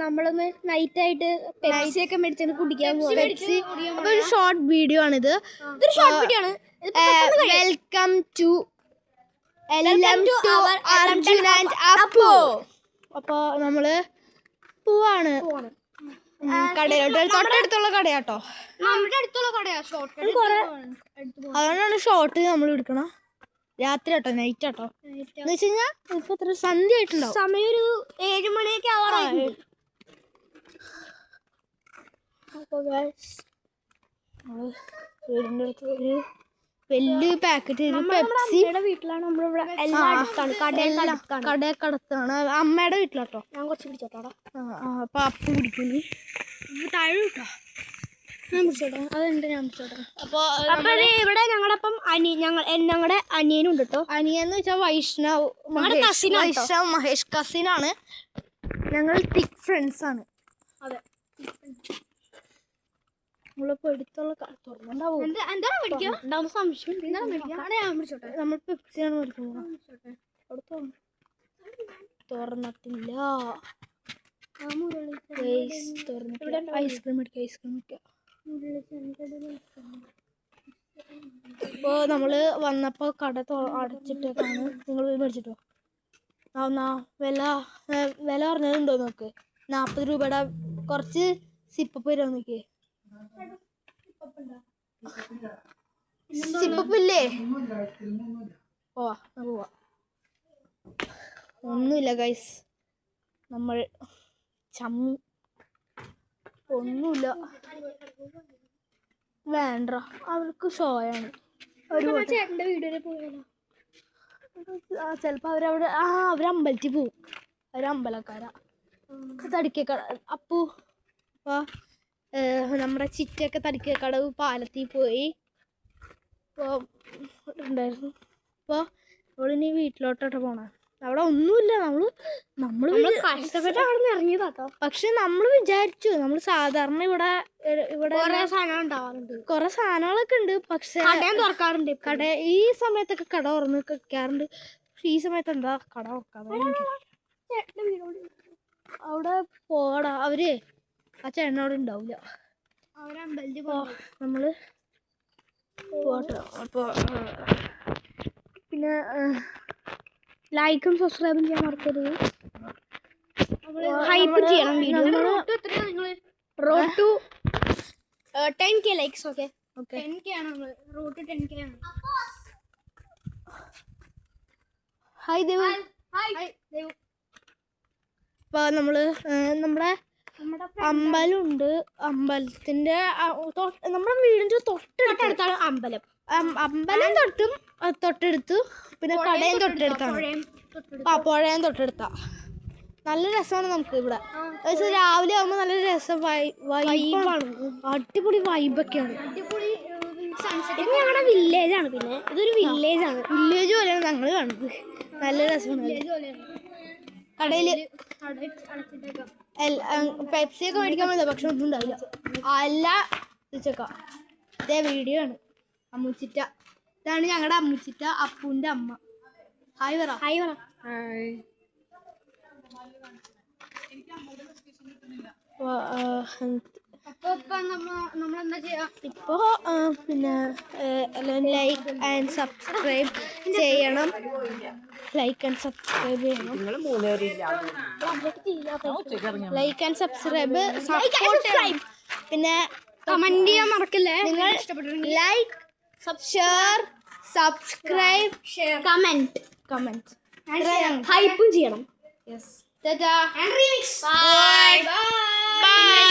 നമ്മളൊന്ന് നൈറ്റായിട്ട് പെപ്സി ഒക്കെ മേടിച്ചു കുടിക്കാൻ പോകും. അപ്പൊ ഒരു ഷോർട്ട് വീഡിയോ ആണിത്. Welcome to Arjun and Appu. അപ്പൊ നമ്മള് പോവാണ് കടയിലോട്ട്. തൊട്ടടുത്തുള്ള കടയാട്ടോ, നമ്മുടെ അടുത്തുള്ള കടയാ. അതുകൊണ്ടാണ് ഷോർട്ട് നമ്മൾ എടുക്കണം. രാത്രി ആട്ടോ, നൈറ്റ് ആട്ടോ. എന്ന് വെച്ച് കഴിഞ്ഞാൽ ഇപ്പൊ എത്ര സന്ധ്യ ആയിട്ടുണ്ടാവും. സമയം ഒരു 7 മണിയൊക്കെ ആവാറായി. അപ്പൊ വീടിന്റെ അടുത്ത് ഒരു വലിയ പാക്കറ്റ് പെപ്സി. വീട്ടിലാണ് നമ്മളിവിടെ എല്ലാം അടുത്താണ്. കടയൊക്കെ അടുത്താണ്. അമ്മയുടെ വീട്ടിലാട്ടോ. ഞാൻ കുറച്ച് പിടിച്ചോട്ടാ. അപ്പൊ അപ്പു പിടിക്കുന്നു. താഴെ കിട്ടോ, ഞാൻ പിടിച്ചോട്ടെ. അതുണ്ട്, ഞാൻ പിടിച്ചോട്ടെ. അപ്പൊ ഇവിടെ ഞങ്ങളപ്പം ഞങ്ങളുടെ അനിയനും ഉണ്ട് കേട്ടോ. അനിയെന്ന് വെച്ചാൽ വൈഷ്ണവ് മഹേഷ് കസിനാണ്. ഞങ്ങൾ തിക് ഫ്രണ്ട്സ് ആണ്. അതെ, നമ്മളിപ്പോ എടുത്തുള്ള നമ്മൾ പെപ്സിയാണ് മേടിക്കുന്നത്. തുറന്നിട്ടില്ല. ഐസ്ക്രീം മേടിക്കാം. ഇപ്പൊ നമ്മള് വന്നപ്പോ കട അടച്ചിട്ടേക്കാണ്. നിങ്ങൾ മേടിച്ചിട്ടോ? വില പറഞ്ഞതുണ്ടോ നോക്ക്. 40 രൂപയുടെ കുറച്ച് സിപ്പപ്പ് വരാൻ നോക്കിയേ. സിപ്പപ്പില്ലേ? പോവാ. ഒന്നുമില്ല ഗൈസ്, നമ്മൾ ചമ്മി. ഒന്നുമില്ല, വേണ്ട. അവർക്ക് ഷോയാണ്. ചേട്ടന്റെ വീഡിയോയിൽ പോയാലോ? ചിലപ്പോ അവരമ്പലത്തിൽ പോവും. അവരമ്പലക്കാരാ. തടിക്കക്കട അപ്പു. നമ്മുടെ ചിറ്റയൊക്കെ തടിക്കക്കടവ് പാലത്തിൽ പോയി ഉണ്ടായിരുന്നു. അപ്പോൾ അവളിനി വീട്ടിലോട്ടോട്ട് പോണേ. അവിടെ ഒന്നുമില്ല. നമ്മള് കഷ്ടപ്പെട്ടാണ് ഇറങ്ങിയതാട്ടോ. പക്ഷെ നമ്മൾ വിചാരിച്ചു, നമ്മൾ സാധാരണ ഇവിടെ കുറെ സാധനങ്ങളൊക്കെ ഉണ്ട്. പക്ഷെ തുറക്കാറുണ്ട്. ഈ സമയത്തൊക്കെ കട തുറന്ന് വെക്കാറുണ്ട്. പക്ഷെ ഈ സമയത്ത് എന്താ കട തുറക്കാതെ? അവിടെ പോടാ, അവര് ആ ചേട്ടൻ അവിടെ ഉണ്ടാവില്ല. നമ്മള് പോട്ടോ. അപ്പൊ പിന്നെ ലൈക്കും സബ്സ്ക്രൈബും ചെയ്യാൻ മറക്കരുത്. ഹൈപ്പ് ചെയ്യണം video. Road to 10K likes. Okay, 10K ആണ്. റോഡ് ടു 10K ആണ്. ഹായ് ദേവു. അപ്പൊ നമ്മുടെ അമ്പലമുണ്ട്. അമ്പലത്തിന്റെ നമ്മുടെ വീടിന്റെ തൊട്ടടുത്താണ് അമ്പലം. അമ്പലം തൊട്ടടുത്ത്, പിന്നെ കടയും തൊട്ടടുത്താണ്. പുഴയും തൊട്ടടുത്താ. നല്ല രസമാണ് നമുക്ക് ഇവിടെ. രാവിലെ ആകുമ്പോൾ നല്ല രസം, വൈബാണ്. അടിപൊളി വൈബൊക്കെയാണ്. ഇത് ഞങ്ങളുടെ വില്ലേജാണ്. പിന്നെ ഇതൊരു വില്ലേജാണ്. വില്ലേജ് പോലെയാണ് ഞങ്ങൾ കാണുന്നത്. നല്ല രസമാണ്. കടയില് പെപ്സി ഒക്കെ മേടിക്കാൻ പറ്റില്ല, പക്ഷെ ഒന്നും ഉണ്ടാവില്ല. ഇതേ വീഡിയോ ആണ്. അമ്മുച്ചിറ്റ, ഇതാണ് ഞങ്ങളുടെ അമ്മുച്ചിറ്റ, അപ്പുവിന്റെ അമ്മ. ഹായ് പറ. ഇപ്പോ പിന്നെ ലൈക്ക് ആൻഡ് സബ്സ്ക്രൈബ് ചെയ്യണം. ലൈക്ക് ആൻഡ് സബ്സ്ക്രൈബ് ചെയ്യണം. ലൈക്ക് ആൻഡ് സബ്സ്ക്രൈബ്, പിന്നെ കമന്റ് ചെയ്യാൻ മറക്കല്ലേ. നിങ്ങൾ ലൈക്ക്, ഷെയർ, സബ്സ്ക്രൈബ്, കമന്റ് ഹൈപ്പും ചെയ്യണം. യെസ്. ബൈ.